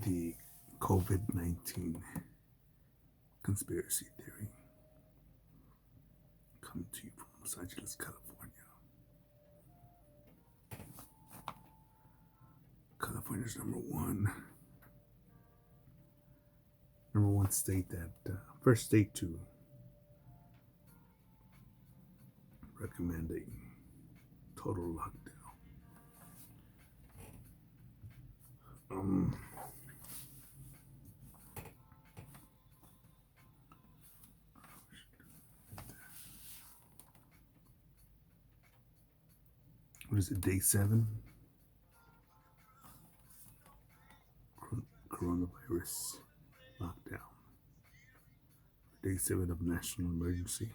the COVID-19 conspiracy theory coming to you from Los Angeles, California. California's number one state that first state to recommend a total lockdown. Um, what is it? Day 7. Coronavirus lockdown. Day 7 of national emergency.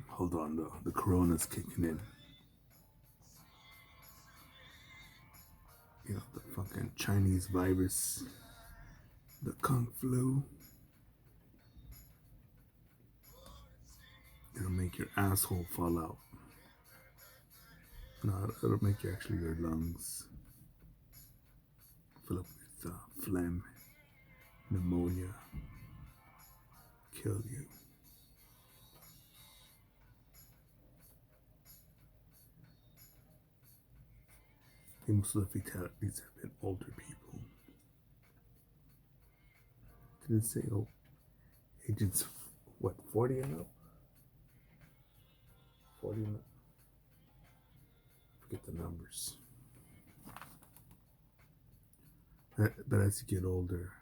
Hold on, though. The corona's kicking in. You know, the fucking Chinese virus, the Kung flu. It'll make your asshole fall out. No, it'll make you actually your lungs fill up with phlegm, pneumonia, kill you. I think most of the fatalities have been older people. Didn't say, oh, agents, what, 40 and up? 40 and up? Forget the numbers. But as you get older,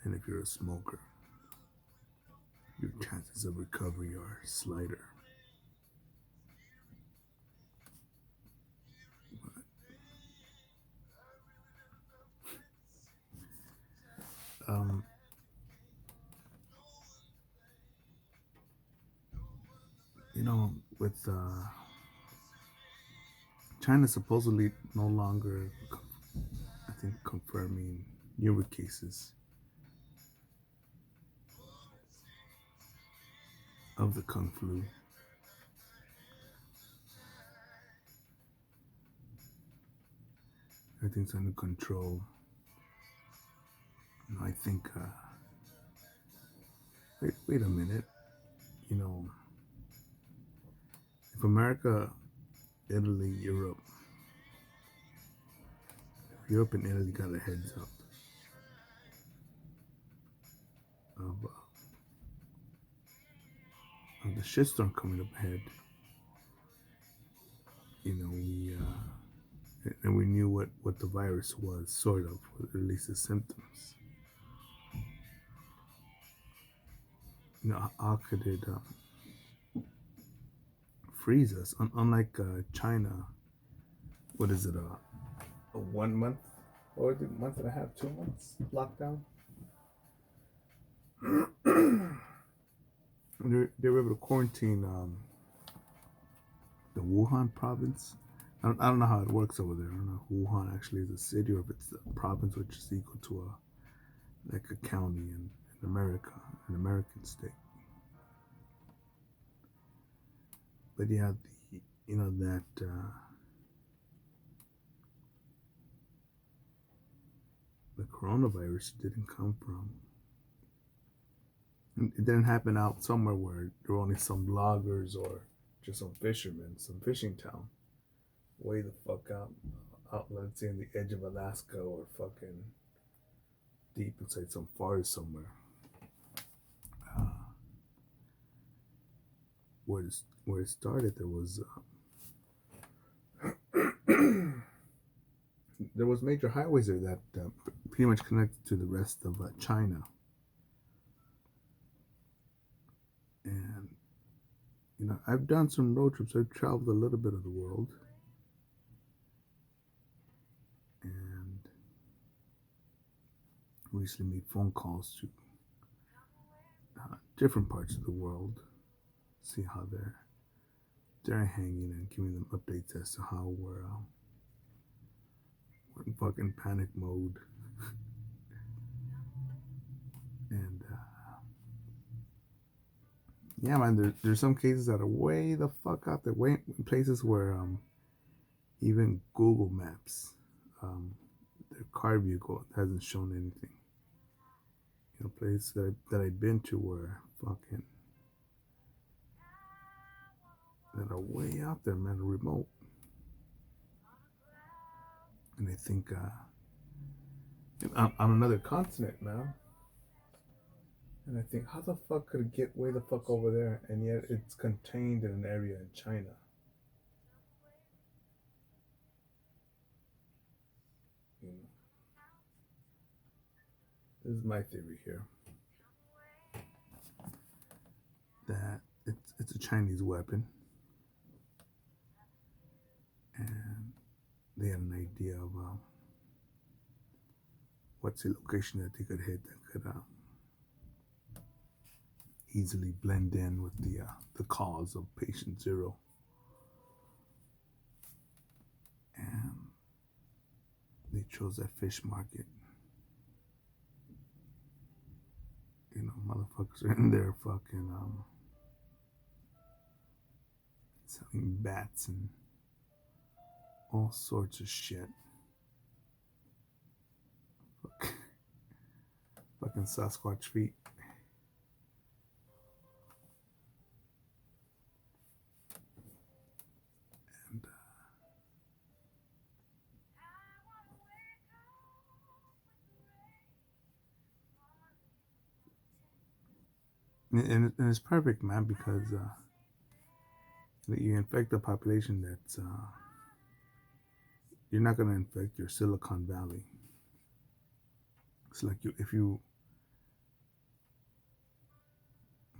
and if you're a smoker, your chances of recovery are slighter. You know, with China supposedly no longer, I think, confirming newer cases of the Kung flu. Everything's under control. You know, I think, wait a minute. You know, if America, Italy, Europe and Italy got a heads up of the shitstorm coming up ahead, you know, we knew what the virus was, sort of, or at least the symptoms. You know, how could it freeze us? Unlike China, what is it, a 1 month, or a month and a half, 2 months lockdown? They were able to quarantine the Wuhan province. I don't know how it works over there. I don't know if Wuhan actually is a city or if it's a province, which is equal to a county in America, an American state. But yeah, that the coronavirus didn't come from. It didn't happen out somewhere where there were only some bloggers or just some fishermen, some fishing town, way the fuck out, let's say, in the edge of Alaska or fucking deep inside some forest somewhere. Where it started, there was major highways there that pretty much connected to the rest of China. And, you know, I've done some road trips. I've traveled a little bit of the world. And recently made phone calls to different parts of the world. See how they're hanging and giving them updates as to how we're in fucking panic mode. And Yeah, man. There's some cases that are way the fuck out there, way places where even Google Maps, um, their car vehicle hasn't shown anything. You know, places that I've been to were fucking that are way out there, man, remote. And I think on another continent, man. And I think, how the fuck could it get way the fuck over there, and yet it's contained in an area in China? You know, this is my theory here that it's a Chinese weapon, and they had an idea of what's the location that they could hit that could easily blend in with the cause of patient zero, and they chose that fish market. You know, motherfuckers are in there fucking selling bats and all sorts of shit. Fucking Sasquatch feet. And it's perfect, man, because you infect a population that's you're not gonna infect your Silicon Valley. It's like if you,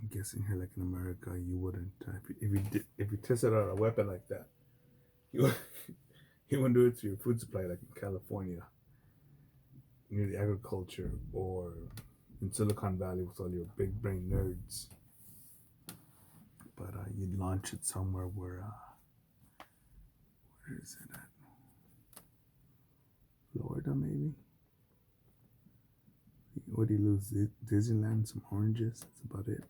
I'm guessing here, like in America, you wouldn't if you tested out a weapon like that, you you wouldn't do it to your food supply like in California near the agriculture or in Silicon Valley with all your big brain nerds. But you'd launch it somewhere where is it at? Florida, maybe. What do you lose? Disneyland, some oranges. That's about it.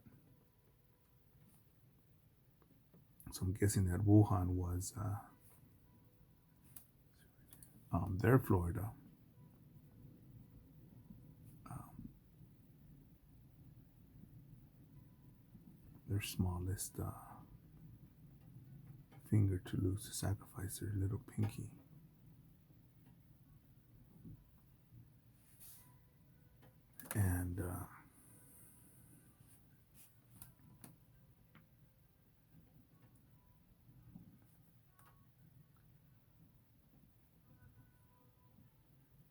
So I'm guessing that Wuhan was their Florida. Their smallest finger to lose to sacrifice their little pinky. And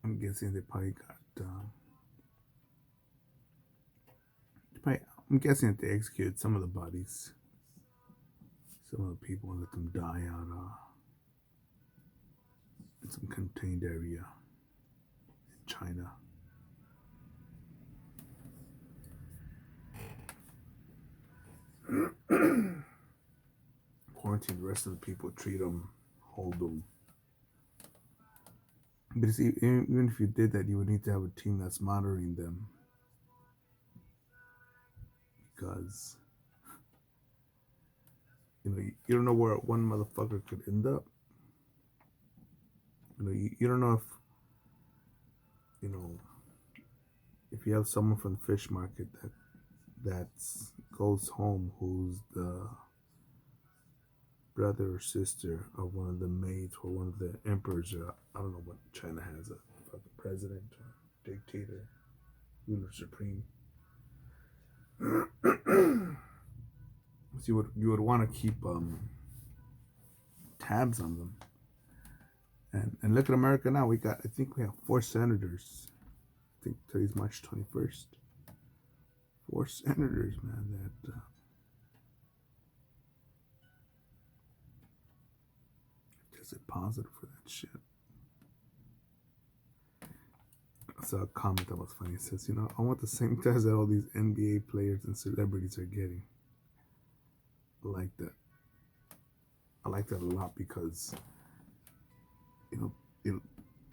I'm guessing they probably got. I'm guessing that they executed some of the bodies, some of the people, and let them die out in some contained area in China. Quarantine the rest of the people, treat them, hold them. But see, even if you did that, you would need to have a team that's monitoring them, because you don't know where one motherfucker could end up. You don't know if you have someone from the fish market that goes home who's the brother or sister of one of the maids or one of the emperors, or I don't know what China has, a fucking president or dictator, ruler supreme. So you would want to keep tabs on them. And look at America now. I think we have 4 senators. I think today's March 21st. 4 senators, man, that tested positive for that shit. I saw a comment that was funny. It says, I want the same test that all these NBA players and celebrities are getting. I like that. I like that a lot because,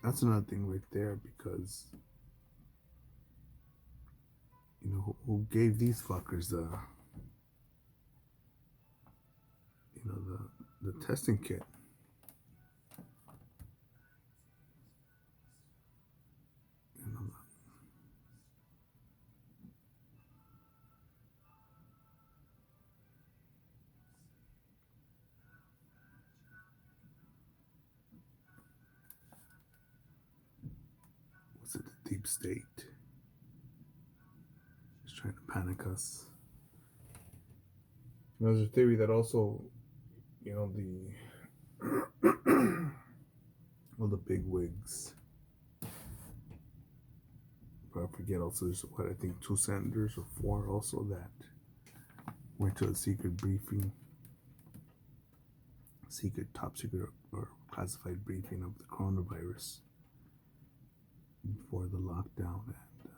that's another thing right there, because, who gave these fuckers the testing kit. You know, was it the deep state? Just trying to panic us. And there's a theory that also, the well, the big wigs. But I forget also there's what I think 2 senators or 4 also that went to a secret briefing, top secret or classified briefing of the coronavirus before the lockdown and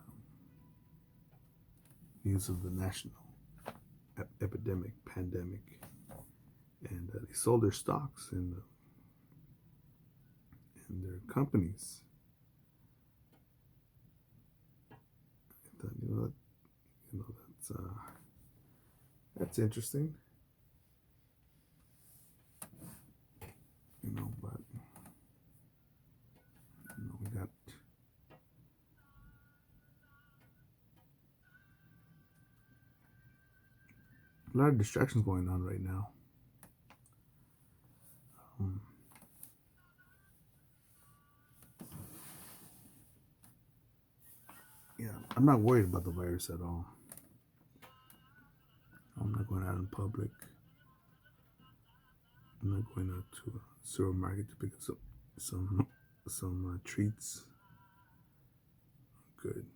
news of the national pandemic, and they sold their stocks in their companies. I thought, that's interesting. But we got a lot of distractions going on right now. Yeah, I'm not worried about the virus at all. I'm not going out in public. I'm not going out to a supermarket to pick up some treats. Good.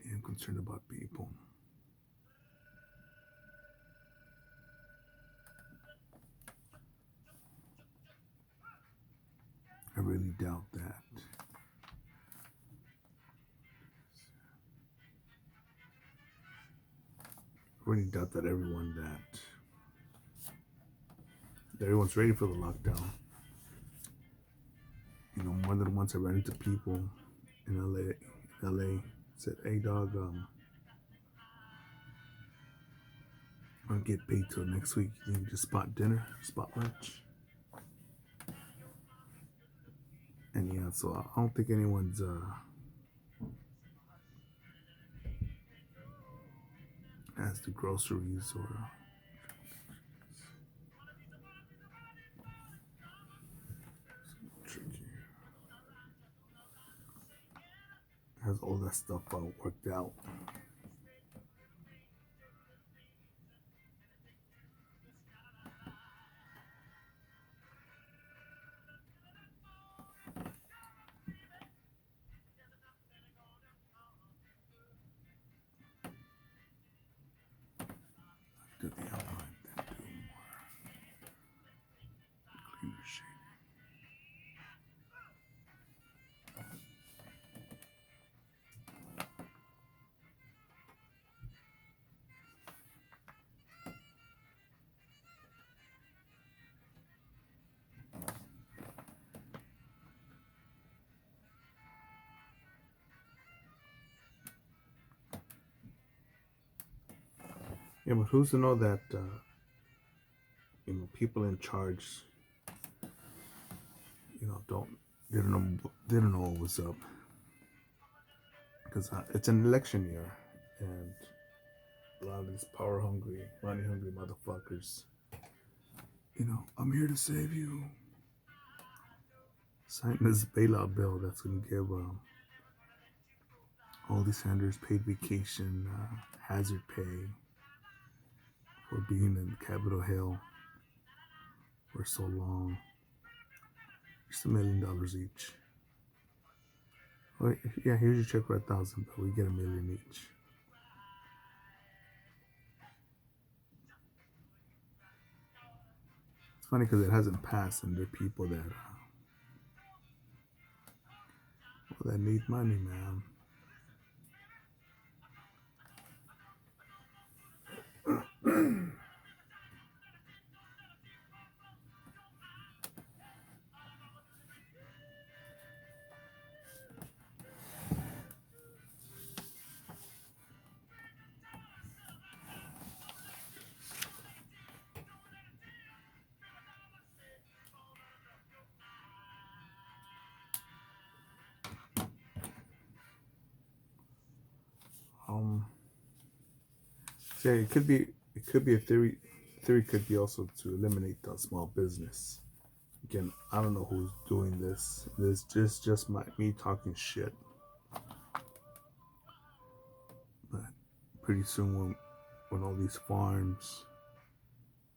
I'm concerned about people. I really doubt that. I really doubt that everyone's ready for the lockdown. More than once I ran into people in LA said, "Hey dog, I don't get paid till next week. You can just spot lunch." And yeah, so I don't think anyone's has the groceries or has all that stuff worked out. Do the outline, then do more cleaner shading. Yeah, but who's to know that people in charge, didn't know what was up, because it's an election year, and a lot of these power hungry, money hungry motherfuckers. I'm here to save you. Sign this bailout bill that's gonna give all these Sanders paid vacation, hazard pay for being in Capitol Hill for so long. Just $1 million each. Well, yeah, here's your check for 1,000, but we get $1 million each. It's funny because it hasn't passed, and there are people that that need money, man. Um, so yeah, it could be a theory. Theory could be also to eliminate the small business. Again, I don't know who's doing this. This just me talking shit. But pretty soon, when all these farms,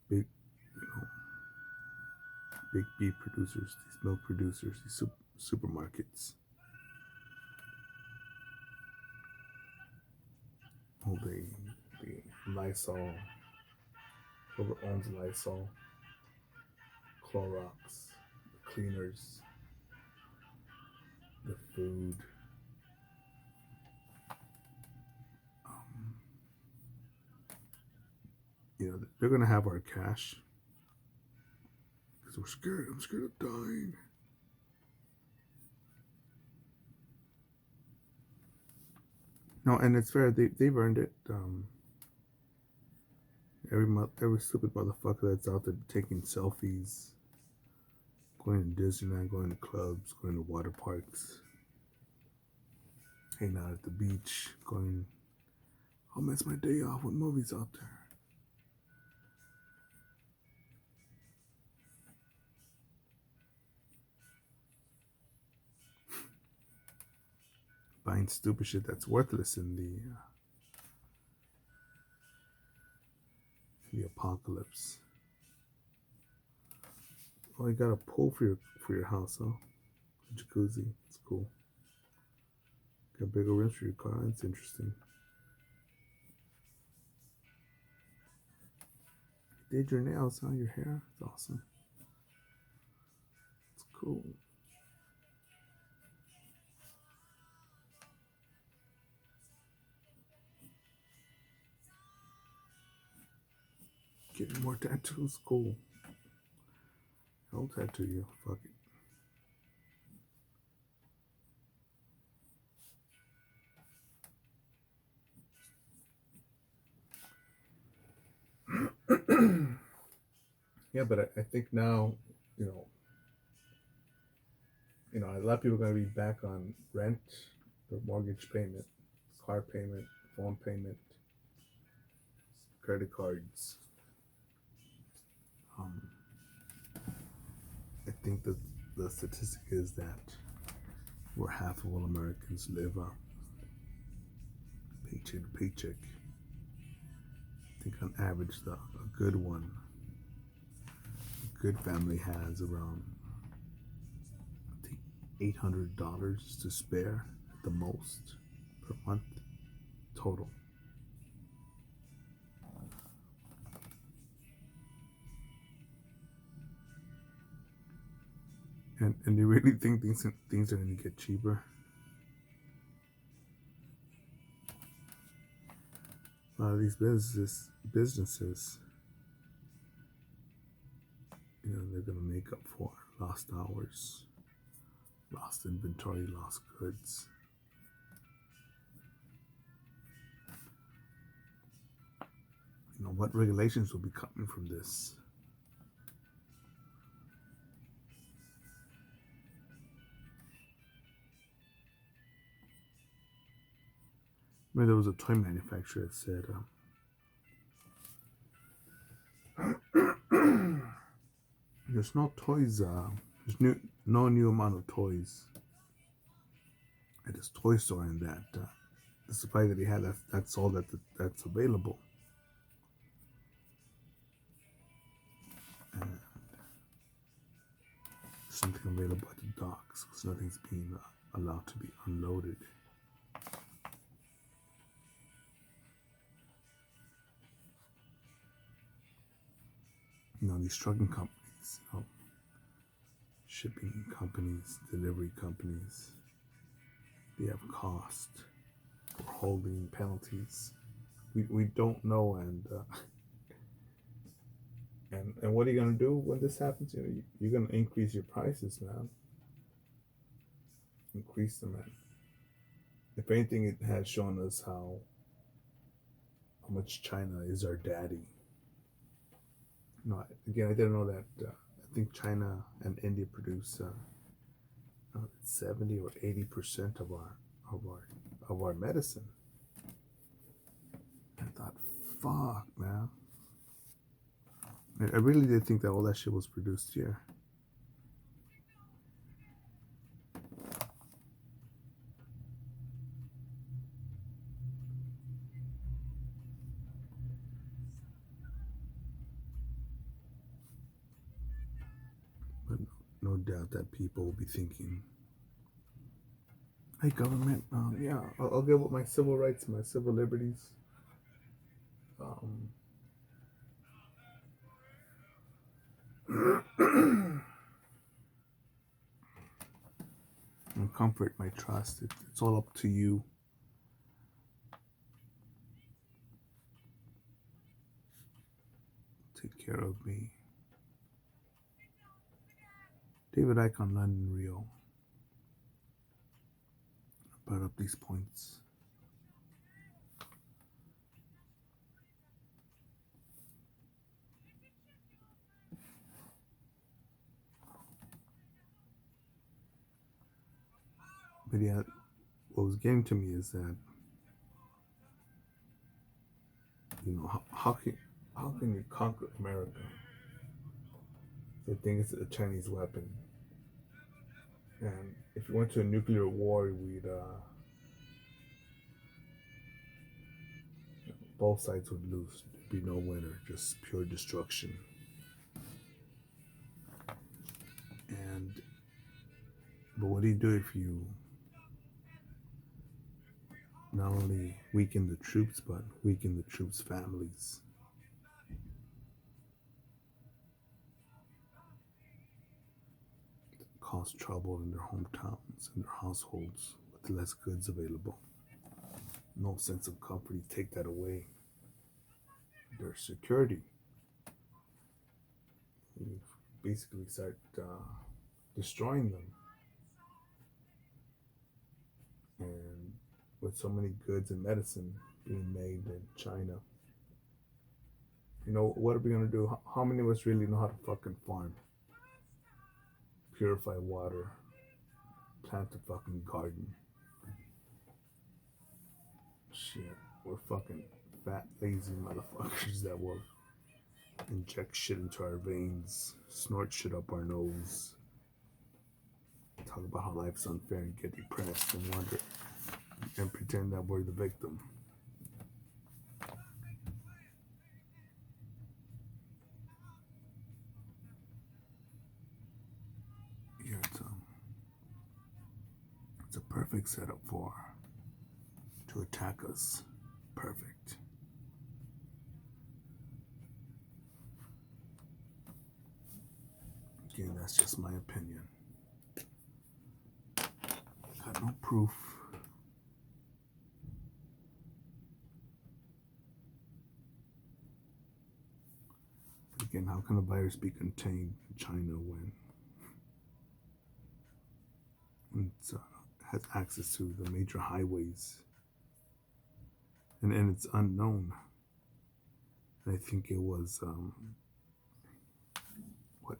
big you know, big beef producers, these milk producers, these supermarkets, oh the Lysol, whoever owns Lysol, Clorox, the cleaners, the food. Um, they're gonna have our cash because we're scared. I'm scared of dying. No, and it's fair. They've earned it. Every stupid motherfucker that's out there taking selfies, going to Disneyland, going to clubs, going to water parks, hanging out at the beach, going, oh man, it's my day off. What movies out there? Buying stupid shit that's worthless in the apocalypse. Oh, you got a pool for your house, huh? A jacuzzi. It's cool. Got bigger rims for your car. That's interesting. You did your nails, huh? Your hair. It's awesome. It's cool. Getting more tattoos. Cool. I'll tattoo you. Fuck it. Yeah, but I think now, you know, a lot of people are going to be back on rent, or mortgage payment, car payment, phone payment, credit cards. Um, I think that the statistic is that where half of all Americans live paycheck to paycheck. I think on average, a good one, a good family has around, I think, $800 to spare at the most per month total. And you really think things are going to get cheaper? A lot of these businesses, they're going to make up for lost hours, lost inventory, lost goods. What regulations will be coming from this? I mean, there was a toy manufacturer that said, there's no toys, no new amount of toys at this toy store, and that the supply that he had, that's all that's available. And something available at the docks because nothing's being allowed to be unloaded. These trucking companies, shipping companies, delivery companies, they have cost for holding penalties. We don't know, and what are you gonna do when this happens? You're gonna increase your prices, man. Increase them, man. If anything, it has shown us how much China is our daddy. No, again, I didn't know that. I think China and India produce 70 or 80% of our medicine. I thought, fuck, man. I really did think that all that shit was produced here. But no doubt that people will be thinking, hey, government, yeah, I'll give up my civil rights, my civil liberties. Um, my comfort, my trust. It's all up to you. Take care of me. David Icke, London, Rio. I brought up these points. But yeah, what was getting to me is that, you know, how can you conquer America? They think it's a Chinese weapon, and if you went to a nuclear war, we'd both sides would lose. There'd be no winner, just pure destruction. And but what do you do if you not only weaken the troops, but weaken the troops' families? Cause trouble in their hometowns, in their households, with less goods available. No sense of comfort. You take that away. Their security. You basically start destroying them. And with so many goods and medicine being made in China, you know, what are we gonna do? How many of us really know how to fucking farm? Purify water, plant a fucking garden. Shit, we're fucking fat, lazy motherfuckers that will inject shit into our veins, snort shit up our nose, talk about how life's unfair and get depressed and wonder and pretend that we're the victim. Yeah, it's a perfect setup for to attack us. Perfect. Again, that's just my opinion. Got no proof. Again, how can a virus be contained in China when it has access to the major highways and it's unknown? I think it was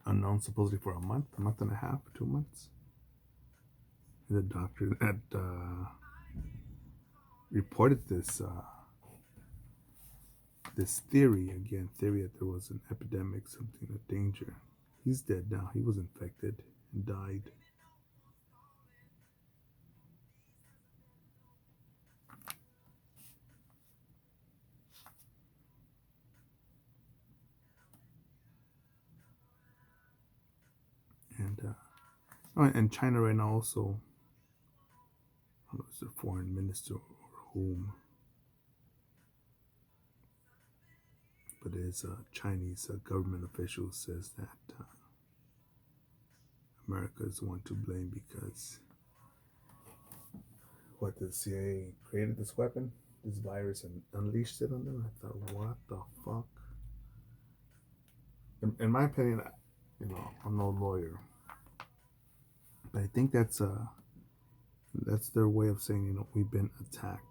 unknown supposedly for a month and a half, 2 months. The doctor that reported this this theory that there was an epidemic, something, a danger. He's dead now. He was infected and died. And China right now also, I don't know, it's the foreign minister or whom, but it's a Chinese government official says that America is the one to blame because the CIA created this weapon, this virus, and unleashed it on them. I thought, what the fuck? In my opinion, you know, I'm no lawyer, but I think that's their way of saying, you know, we've been attacked.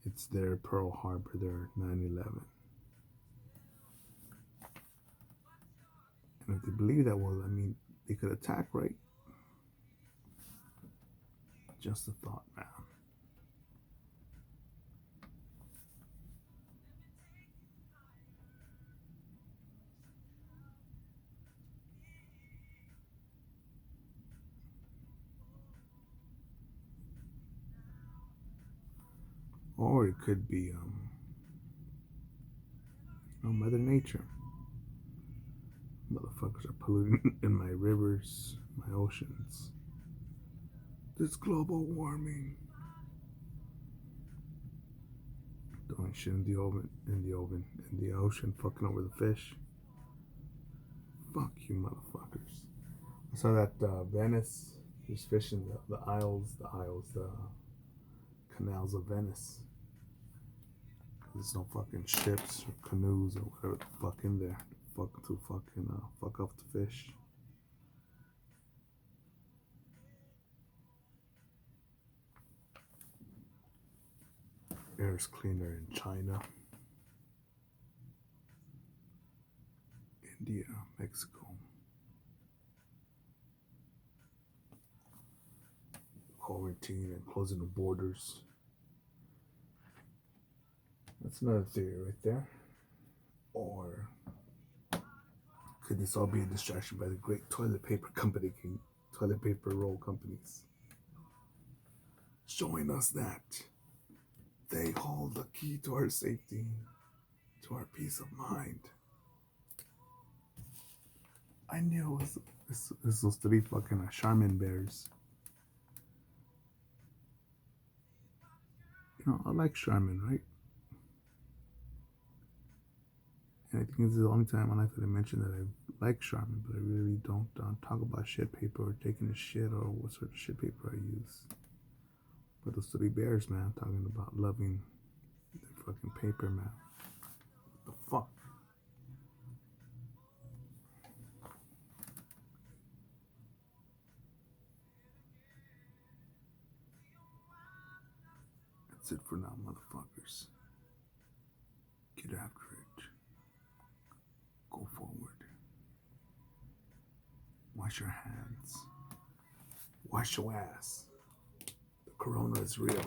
It's their Pearl Harbor, their 9/11. And if they believe that, well, I mean, they could attack, right? Just a thought, man. or it could be Mother Nature. Motherfuckers are polluting in my rivers, my oceans. This global warming. Throwing shit in the ocean, fucking over the fish. Fuck you, motherfuckers. I saw that Venice, there's fish in the the canals of Venice. There's no fucking ships or canoes or whatever the fuck in there. Fuck off the fish. Air is cleaner in China, India, Mexico. Quarantine and closing the borders. That's another theory right there. Or could this all be a distraction by the great toilet paper roll companies? Showing us that they hold the key to our safety, to our peace of mind. I knew it was those three fucking Charmin bears. You know, I like Charmin, right? And I think this is the only time in my life that I mentioned that I like Charmin, but I really don't talk about shit paper or taking a shit or what sort of shit paper I use. But those three bears, man, talking about loving their fucking paper, man. What the fuck? That's it for now, motherfuckers. Get after it. Go forward. Wash your hands. Wash your ass. The corona is real.